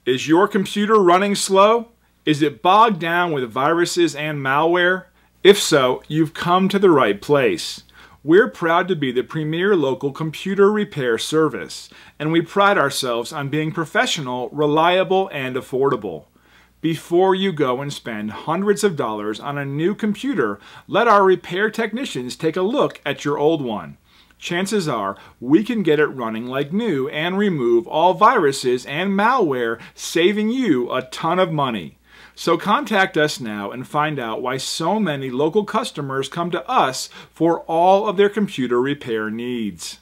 Is your computer running slow? Is it bogged down with viruses and malware? If so, you've come to the right place. We're proud to be the premier local computer repair service, and we pride ourselves on being professional, reliable, and affordable. Before you go and spend hundreds of dollars on a new computer, let our repair technicians take a look at your old one. Chances are we can get it running like new and remove all viruses and malware, saving you a ton of money. So contact us now and find out why so many local customers come to us for all of their computer repair needs.